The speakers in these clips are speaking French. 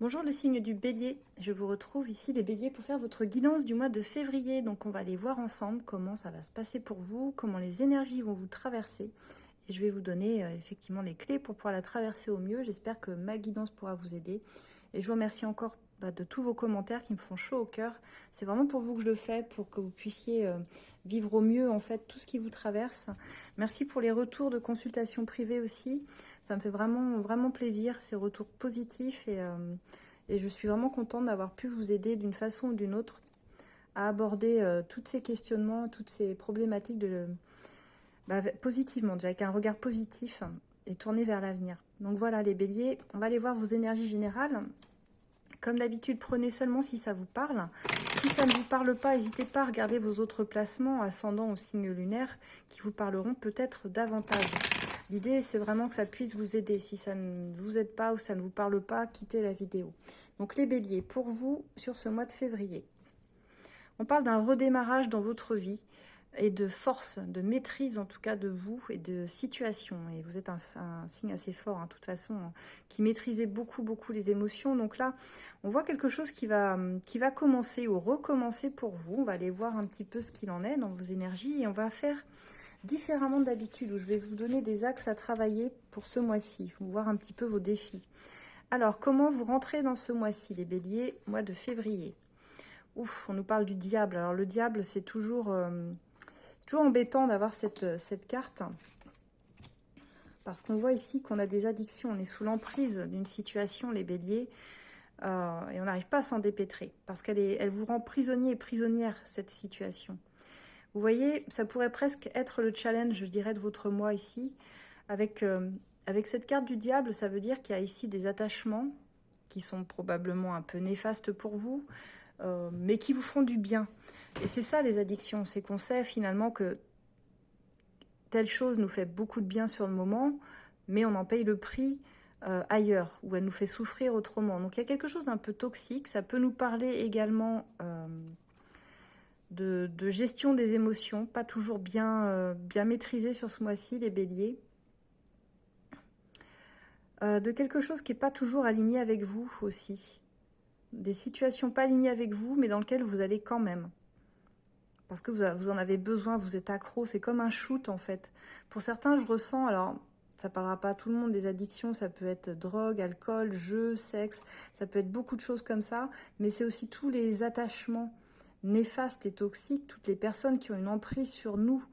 Bonjour le signe du bélier, je vous retrouve ici les béliers pour faire votre guidance du mois de février. Donc on va aller voir ensemble comment ça va se passer pour vous, comment les énergies vont vous traverser. Et je vais vous donner effectivement les clés pour pouvoir la traverser au mieux. J'espère que ma guidance pourra vous aider. Et je vous remercie encore de tous vos commentaires qui me font chaud au cœur. C'est vraiment pour vous que je le fais, pour que vous puissiez vivre au mieux en fait tout ce qui vous traverse. Merci pour les retours de consultation privée aussi. Ça me fait vraiment, vraiment plaisir, ces retours positifs. Et je suis vraiment contente d'avoir pu vous aider d'une façon ou d'une autre à aborder tous ces questionnements, toutes ces problématiques positivement, déjà avec un regard positif et tourné vers l'avenir. Donc voilà les béliers, on va aller voir vos énergies générales. Comme d'habitude, prenez seulement si ça vous parle. Si ça ne vous parle pas, n'hésitez pas à regarder vos autres placements, ascendant au signe lunaire, qui vous parleront peut-être davantage. L'idée, c'est vraiment que ça puisse vous aider. Si ça ne vous aide pas ou ça ne vous parle pas, quittez la vidéo. Donc les béliers, pour vous, sur ce mois de février, on parle d'un redémarrage dans votre vie et de force, de maîtrise en tout cas de vous et de situation. Et vous êtes un signe assez fort, de toute façon, qui maîtrisez beaucoup les émotions. Donc là, on voit quelque chose qui va commencer ou recommencer pour vous. On va aller voir un petit peu ce qu'il en est dans vos énergies et on va faire différemment d'habitude, où je vais vous donner des axes à travailler pour ce mois-ci, voir un petit peu vos défis. Alors, comment vous rentrez dans ce mois-ci, les béliers, mois de février? Ouf, on nous parle du diable. Alors, le diable, c'est toujours embêtant d'avoir cette carte, parce qu'on voit ici qu'on a des addictions, on est sous l'emprise d'une situation, les béliers, et on n'arrive pas à s'en dépêtrer, parce qu'elle vous rend prisonnier et prisonnière, cette situation. Vous voyez, ça pourrait presque être le challenge, je dirais, de votre mois ici. Avec cette carte du diable, ça veut dire qu'il y a ici des attachements qui sont probablement un peu néfastes pour vous, mais qui vous font du bien. Et c'est ça les addictions, c'est qu'on sait finalement que telle chose nous fait beaucoup de bien sur le moment, mais on en paye le prix ailleurs, où elle nous fait souffrir autrement. Donc il y a quelque chose d'un peu toxique, ça peut nous parler également de gestion des émotions, pas toujours bien maîtrisée sur ce mois-ci, les béliers. De quelque chose qui n'est pas toujours aligné avec vous aussi. Des situations pas alignées avec vous, mais dans lesquelles vous allez quand même. Parce que vous en avez besoin, vous êtes accro, c'est comme un shoot en fait. Pour certains, je ressens, alors ça ne parlera pas à tout le monde des addictions, ça peut être drogue, alcool, jeu, sexe, ça peut être beaucoup de choses comme ça, mais c'est aussi tous les attachements néfastes et toxiques, toutes les personnes qui ont une emprise sur nous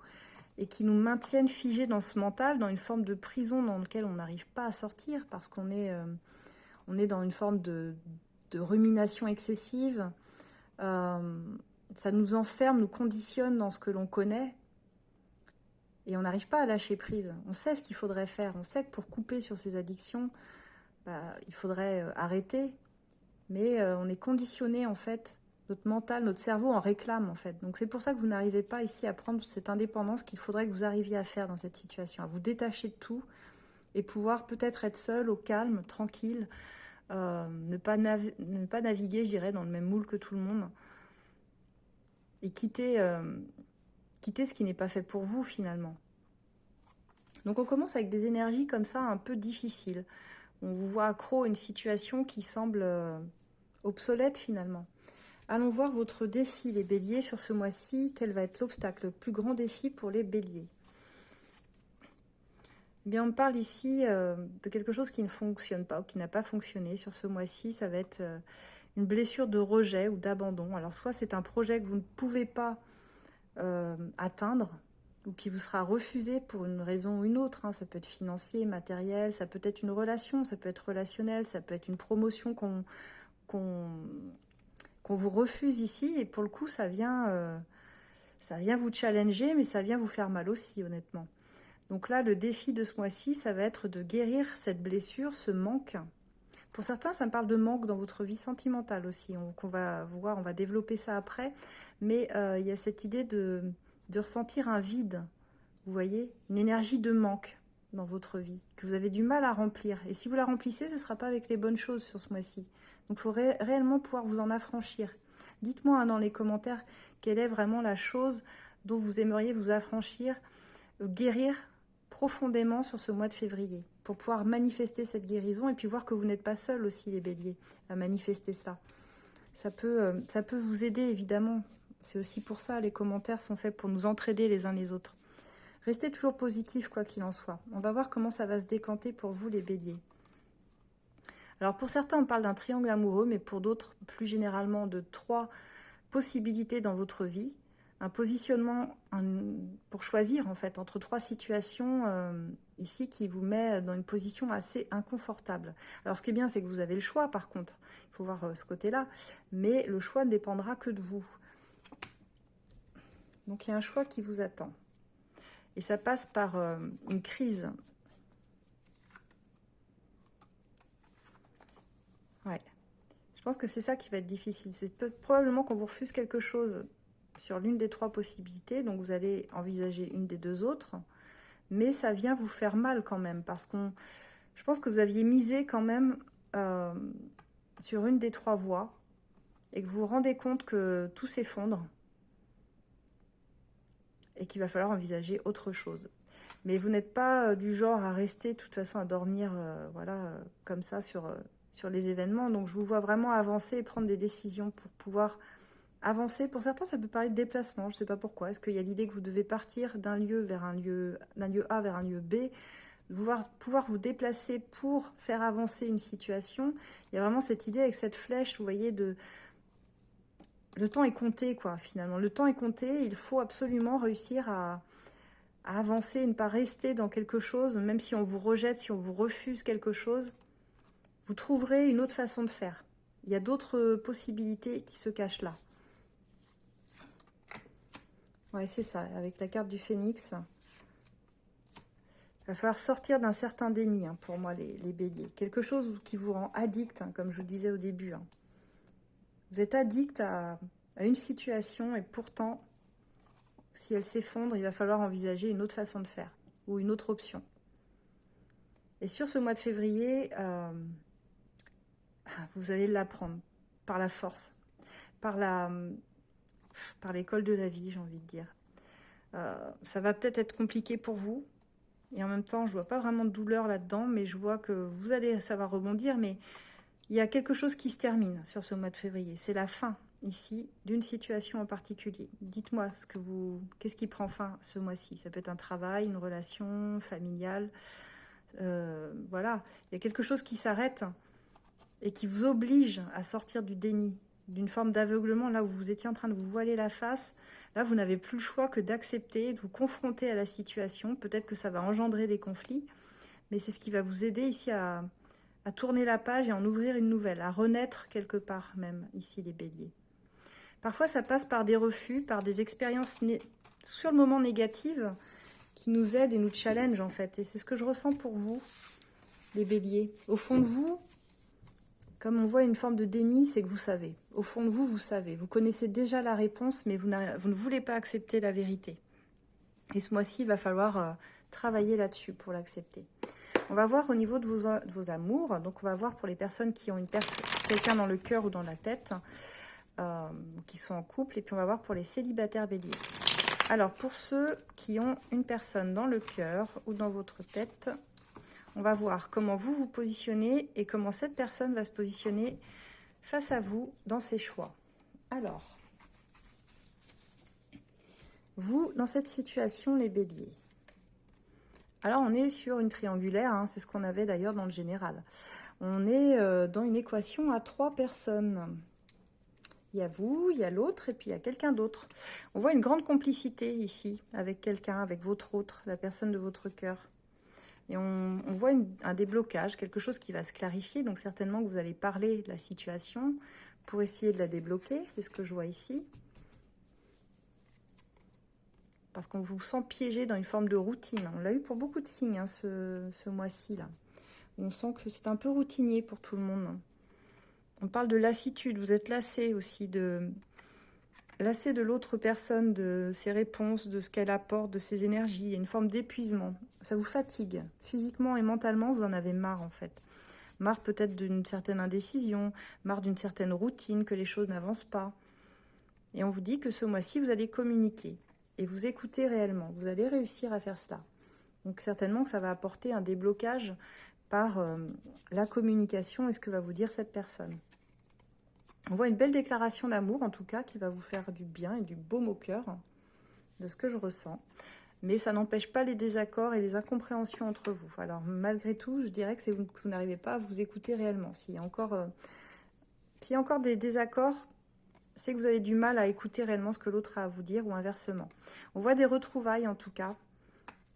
et qui nous maintiennent figés dans ce mental, dans une forme de prison dans laquelle on n'arrive pas à sortir parce qu'on est dans une forme de rumination excessive. Ça nous enferme, nous conditionne dans ce que l'on connaît et on n'arrive pas à lâcher prise. On sait ce qu'il faudrait faire, on sait que pour couper sur ces addictions, il faudrait arrêter, mais on est conditionné en fait. Notre mental, notre cerveau en réclame en fait. Donc c'est pour ça que vous n'arrivez pas ici à prendre cette indépendance qu'il faudrait que vous arriviez à faire dans cette situation, à vous détacher de tout et pouvoir peut-être être seul, au calme, tranquille, ne pas naviguer, je dirais, dans le même moule que tout le monde et quitter ce qui n'est pas fait pour vous finalement. Donc on commence avec des énergies comme ça un peu difficiles. On vous voit accro à une situation qui semble obsolète finalement. Allons voir votre défi, les béliers, sur ce mois-ci. Quel va être l'obstacle, le plus grand défi pour les béliers? Eh bien, on parle ici de quelque chose qui ne fonctionne pas ou qui n'a pas fonctionné sur ce mois-ci. Ça va être une blessure de rejet ou d'abandon. Alors, soit c'est un projet que vous ne pouvez pas atteindre ou qui vous sera refusé pour une raison ou une autre. Ça peut être financier, matériel, ça peut être une relation, ça peut être relationnel, ça peut être une promotion qu'on vous refuse ici, et pour le coup, ça vient vous challenger, mais ça vient vous faire mal aussi, honnêtement. Donc là, le défi de ce mois-ci, ça va être de guérir cette blessure, ce manque. Pour certains, ça me parle de manque dans votre vie sentimentale aussi. On va voir, on va développer ça après. Mais il y a cette idée de ressentir un vide, vous voyez, une énergie de manque dans votre vie, que vous avez du mal à remplir. Et si vous la remplissez, ce ne sera pas avec les bonnes choses sur ce mois-ci. Donc il faut réellement pouvoir vous en affranchir. Dites-moi dans les commentaires quelle est vraiment la chose dont vous aimeriez vous affranchir, guérir profondément sur ce mois de février. pour pouvoir manifester cette guérison et puis voir que vous n'êtes pas seul aussi, les béliers, à manifester cela. Ça peut vous aider, évidemment. C'est aussi pour ça, les commentaires sont faits pour nous entraider les uns les autres. Restez toujours positif, quoi qu'il en soit. On va voir comment ça va se décanter pour vous, les béliers. Alors, pour certains, on parle d'un triangle amoureux, mais pour d'autres, plus généralement, de 3 possibilités dans votre vie. Un positionnement pour choisir, en fait, entre 3 situations ici qui vous met dans une position assez inconfortable. Alors, ce qui est bien, c'est que vous avez le choix, par contre. Il faut voir ce côté-là. Mais le choix ne dépendra que de vous. Donc, il y a un choix qui vous attend. Et ça passe par une crise. Ouais. Je pense que c'est ça qui va être difficile. C'est probablement qu'on vous refuse quelque chose sur l'une des 3 possibilités. Donc, vous allez envisager une des 2 autres. Mais ça vient vous faire mal quand même. Parce que je pense que vous aviez misé quand même sur une des 3 voies. Et que vous vous rendez compte que tout s'effondre. Et qu'il va falloir envisager autre chose. Mais vous n'êtes pas du genre à rester, de toute façon, à dormir voilà, comme ça sur les événements. Donc, je vous vois vraiment avancer et prendre des décisions pour pouvoir avancer. Pour certains, ça peut parler de déplacement. Je ne sais pas pourquoi. Est-ce qu'il y a l'idée que vous devez partir d'un lieu vers d'un lieu A vers un lieu B, pouvoir vous déplacer pour faire avancer une situation. Il y a vraiment cette idée avec cette flèche, vous voyez, de... Le temps est compté, quoi, finalement. Le temps est compté. Il faut absolument réussir à avancer et ne pas rester dans quelque chose, même si on vous rejette, si on vous refuse quelque chose. Vous trouverez une autre façon de faire. Il y a d'autres possibilités qui se cachent là. Ouais, c'est ça, avec la carte du phénix. Il va falloir sortir d'un certain déni, hein, pour moi, les béliers. Quelque chose qui vous rend addict, hein, comme je vous disais au début. Hein. Vous êtes addict à une situation et pourtant, si elle s'effondre, il va falloir envisager une autre façon de faire ou une autre option. Et sur ce mois de février, vous allez l'apprendre par la force, par l'école de la vie, j'ai envie de dire. Ça va peut-être être compliqué pour vous. Et en même temps, je ne vois pas vraiment de douleur là-dedans, mais je vois que vous allez savoir rebondir. Mais il y a quelque chose qui se termine sur ce mois de février. C'est la fin, ici, d'une situation en particulier. Dites-moi, qu'est-ce qui prend fin ce mois-ci? Ça peut être un travail, une relation familiale. Voilà, il y a quelque chose qui s'arrête et qui vous oblige à sortir du déni, d'une forme d'aveuglement, là où vous étiez en train de vous voiler la face. Là, vous n'avez plus le choix que d'accepter, de vous confronter à la situation. Peut-être que ça va engendrer des conflits, mais c'est ce qui va vous aider ici à tourner la page et en ouvrir une nouvelle, à renaître quelque part même, ici, les béliers. Parfois, ça passe par des refus, par des expériences sur le moment négatives qui nous aident et nous challengent, en fait. Et c'est ce que je ressens pour vous, les béliers. Au fond de vous, comme on voit une forme de déni, c'est que vous savez. Au fond de vous, vous savez. Vous connaissez déjà la réponse, mais vous ne voulez pas accepter la vérité. Et ce mois-ci, il va falloir travailler là-dessus pour l'accepter. On va voir au niveau de vos amours. Donc, on va voir pour les personnes qui ont quelqu'un dans le cœur ou dans la tête, qui sont en couple. Et puis, on va voir pour les célibataires béliers. Alors, pour ceux qui ont une personne dans le cœur ou dans votre tête, on va voir comment vous vous positionnez et comment cette personne va se positionner face à vous dans ses choix. Alors, vous, dans cette situation, les béliers. Alors, on est sur une triangulaire, hein, c'est ce qu'on avait d'ailleurs dans le général. On est dans une équation à 3 personnes. Il y a vous, il y a l'autre et puis il y a quelqu'un d'autre. On voit une grande complicité ici avec quelqu'un, avec votre autre, la personne de votre cœur. Et on voit un déblocage, quelque chose qui va se clarifier. Donc certainement que vous allez parler de la situation pour essayer de la débloquer. C'est ce que je vois ici. Parce qu'on vous sent piégé dans une forme de routine. On l'a eu pour beaucoup de signes, hein, ce mois-ci, là. On sent que c'est un peu routinier pour tout le monde. On parle de lassitude. Vous êtes lassé aussi lassé de l'autre personne, de ses réponses, de ce qu'elle apporte, de ses énergies. Il y a une forme d'épuisement. Ça vous fatigue. Physiquement et mentalement, vous en avez marre, en fait. Marre peut-être d'une certaine indécision, marre d'une certaine routine, que les choses n'avancent pas. Et on vous dit que ce mois-ci, vous allez communiquer et vous écouter réellement. Vous allez réussir à faire cela. Donc certainement que ça va apporter un déblocage par la communication et ce que va vous dire cette personne. On voit une belle déclaration d'amour, en tout cas, qui va vous faire du bien et du baume au cœur, de ce que je ressens. Mais ça n'empêche pas les désaccords et les incompréhensions entre vous. Alors, malgré tout, je dirais que c'est que vous n'arrivez pas à vous écouter réellement. S'il y a encore des désaccords, c'est que vous avez du mal à écouter réellement ce que l'autre a à vous dire ou inversement. On voit des retrouvailles, en tout cas,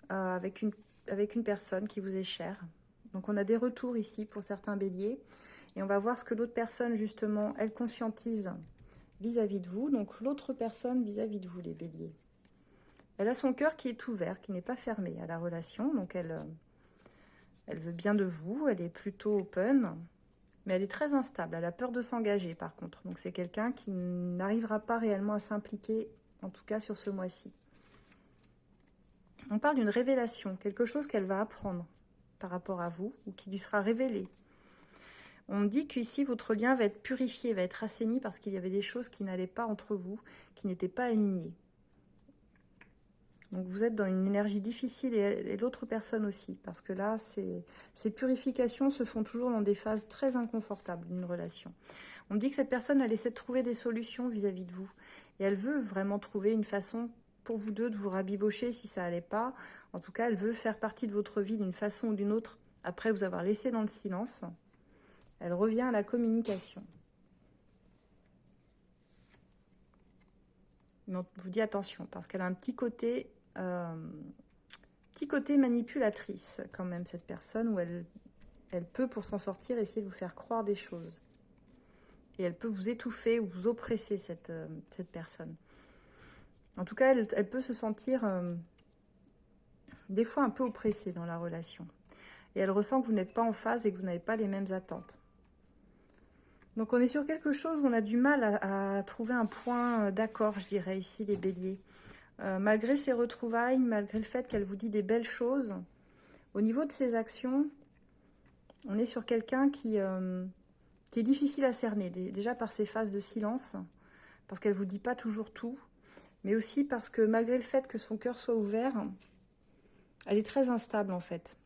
avec une personne qui vous est chère. Donc, on a des retours ici pour certains béliers. Et on va voir ce que l'autre personne, justement, elle conscientise vis-à-vis de vous. Donc, l'autre personne vis-à-vis de vous, les béliers. Elle a son cœur qui est ouvert, qui n'est pas fermé à la relation. Donc, elle veut bien de vous, elle est plutôt open. Mais elle est très instable, elle a peur de s'engager, par contre. Donc, c'est quelqu'un qui n'arrivera pas réellement à s'impliquer, en tout cas sur ce mois-ci. On parle d'une révélation, quelque chose qu'elle va apprendre par rapport à vous, ou qui lui sera révélé. On me dit qu'ici, votre lien va être purifié, va être assaini parce qu'il y avait des choses qui n'allaient pas entre vous, qui n'étaient pas alignées. Donc, vous êtes dans une énergie difficile et l'autre personne aussi. Parce que là, ces purifications se font toujours dans des phases très inconfortables d'une relation. On me dit que cette personne, elle essaie de trouver des solutions vis-à-vis de vous. Et elle veut vraiment trouver une façon pour vous deux de vous rabibocher si ça n'allait pas. En tout cas, elle veut faire partie de votre vie d'une façon ou d'une autre après vous avoir laissé dans le silence. Elle revient à la communication. Mais on vous dit attention, parce qu'elle a un petit côté manipulatrice, quand même, cette personne, où elle peut, pour s'en sortir, essayer de vous faire croire des choses. Et elle peut vous étouffer ou vous oppresser, cette personne. En tout cas, elle peut se sentir, des fois, un peu oppressée dans la relation. Et elle ressent que vous n'êtes pas en phase et que vous n'avez pas les mêmes attentes. Donc on est sur quelque chose où on a du mal à trouver un point d'accord, je dirais, ici, les béliers. Malgré ses retrouvailles, malgré le fait qu'elle vous dit des belles choses, au niveau de ses actions, on est sur quelqu'un qui est difficile à cerner. Déjà par ses phases de silence, parce qu'elle ne vous dit pas toujours tout, mais aussi parce que malgré le fait que son cœur soit ouvert, elle est très instable en fait.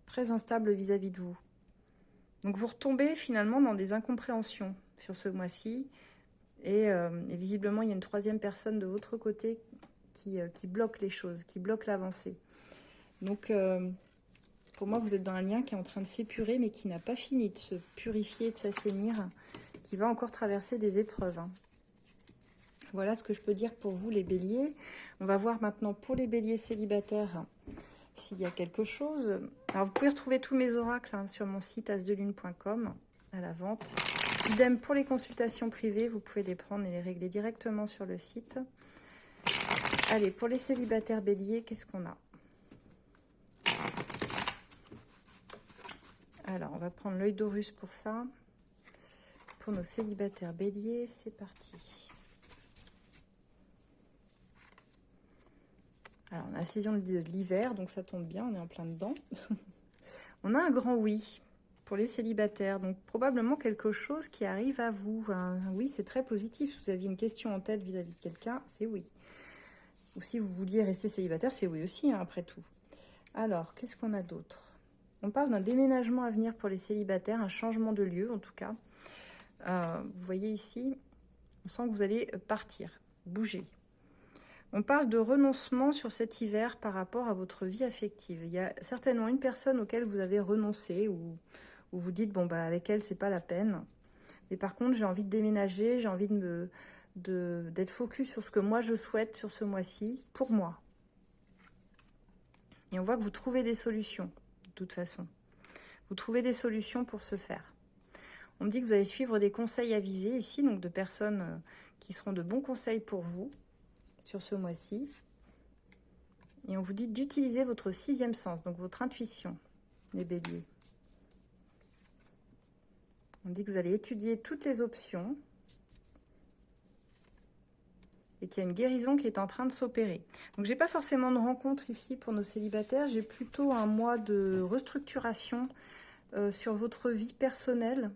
Très instable vis-à-vis de vous. Donc vous retombez finalement dans des incompréhensions sur ce mois-ci. Et visiblement, il y a une troisième personne de votre côté qui bloque les choses, qui bloque l'avancée. Donc, pour moi, vous êtes dans un lien qui est en train de s'épurer, mais qui n'a pas fini de se purifier, de s'assainir, qui va encore traverser des épreuves. Voilà ce que je peux dire pour vous, les béliers. On va voir maintenant pour les béliers célibataires s'il y a quelque chose. Alors, vous pouvez retrouver tous mes oracles sur mon site asdelune.com à la vente. Idem pour les consultations privées, vous pouvez les prendre et les régler directement sur le site. Allez, pour les célibataires béliers, qu'est-ce qu'on a? Alors, on va prendre l'œil d'Horus pour ça. Pour nos célibataires béliers, c'est parti. Alors, on a la saison de l'hiver, donc ça tombe bien, on est en plein dedans. On a un grand oui pour les célibataires, donc probablement quelque chose qui arrive à vous. Un oui, c'est très positif. Si vous aviez une question en tête vis-à-vis de quelqu'un, c'est oui. Ou si vous vouliez rester célibataire, c'est oui aussi, après tout. Alors, qu'est-ce qu'on a d'autre? On parle d'un déménagement à venir pour les célibataires, un changement de lieu en tout cas. Vous voyez ici, on sent que vous allez partir, bouger. On parle de renoncement sur cet hiver par rapport à votre vie affective. Il y a certainement une personne auquel vous avez renoncé ou vous dites, bon, bah, avec elle, c'est pas la peine. Mais par contre, j'ai envie de déménager, j'ai envie d'être focus sur ce que moi je souhaite sur ce mois-ci, pour moi. Et on voit que vous trouvez des solutions, de toute façon. Vous trouvez des solutions pour ce faire. On me dit que vous allez suivre des conseils avisés ici, donc de personnes qui seront de bons conseils pour vous sur ce mois-ci. Et on vous dit d'utiliser votre sixième sens, donc votre intuition, les béliers. On dit que vous allez étudier toutes les options et qu'il y a une guérison qui est en train de s'opérer. Donc, j'ai pas forcément de rencontre ici pour nos célibataires. J'ai plutôt un mois de restructuration sur votre vie personnelle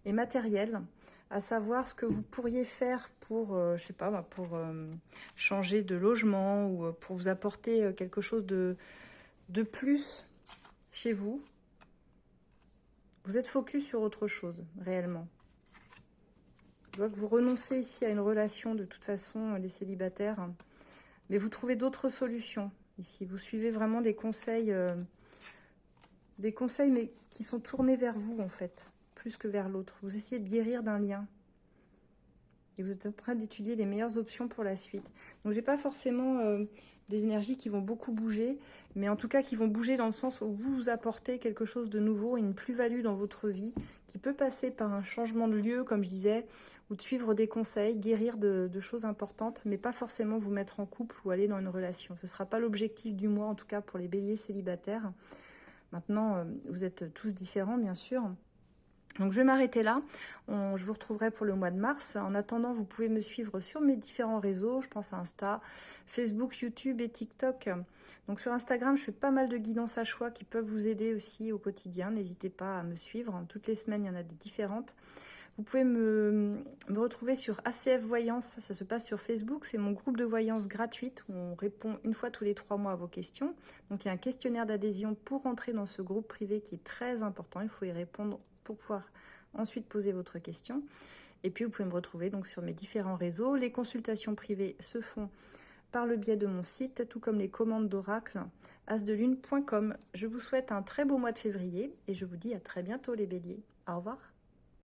et matérielle, à savoir ce que vous pourriez faire pour, je sais pas, pour changer de logement ou pour vous apporter quelque chose de de plus chez vous. Vous êtes focus sur autre chose, réellement. Je vois que vous renoncez ici à une relation, de toute façon, les célibataires. Mais vous trouvez d'autres solutions, ici. Vous suivez vraiment des conseils mais qui sont tournés vers vous, en fait, plus que vers l'autre. Vous essayez de guérir d'un lien. Et vous êtes en train d'étudier les meilleures options pour la suite. Donc, j'ai pas forcément des énergies qui vont beaucoup bouger, mais en tout cas qui vont bouger dans le sens où vous apportez quelque chose de nouveau, une plus-value dans votre vie, qui peut passer par un changement de lieu, comme je disais, ou de suivre des conseils, guérir de choses importantes, mais pas forcément vous mettre en couple ou aller dans une relation. Ce ne sera pas l'objectif du mois, en tout cas pour les béliers célibataires. Maintenant, vous êtes tous différents, bien sûr. Donc je vais m'arrêter là, je vous retrouverai pour le mois de mars. En attendant, vous pouvez me suivre sur mes différents réseaux, je pense à Insta, Facebook, YouTube et TikTok. Donc sur Instagram, je fais pas mal de guidances à choix qui peuvent vous aider aussi au quotidien. N'hésitez pas à me suivre, toutes les semaines il y en a des différentes. Vous pouvez me retrouver sur ACF Voyance, ça se passe sur Facebook, c'est mon groupe de voyance gratuite où on répond une fois tous les 3 mois à vos questions. Donc il y a un questionnaire d'adhésion pour rentrer dans ce groupe privé qui est très important, il faut y répondre pour pouvoir ensuite poser votre question. Et puis vous pouvez me retrouver donc sur mes différents réseaux. Les consultations privées se font par le biais de mon site, tout comme les commandes d'oracle, asdelune.com. Je vous souhaite un très beau mois de février et je vous dis à très bientôt les béliers. Au revoir.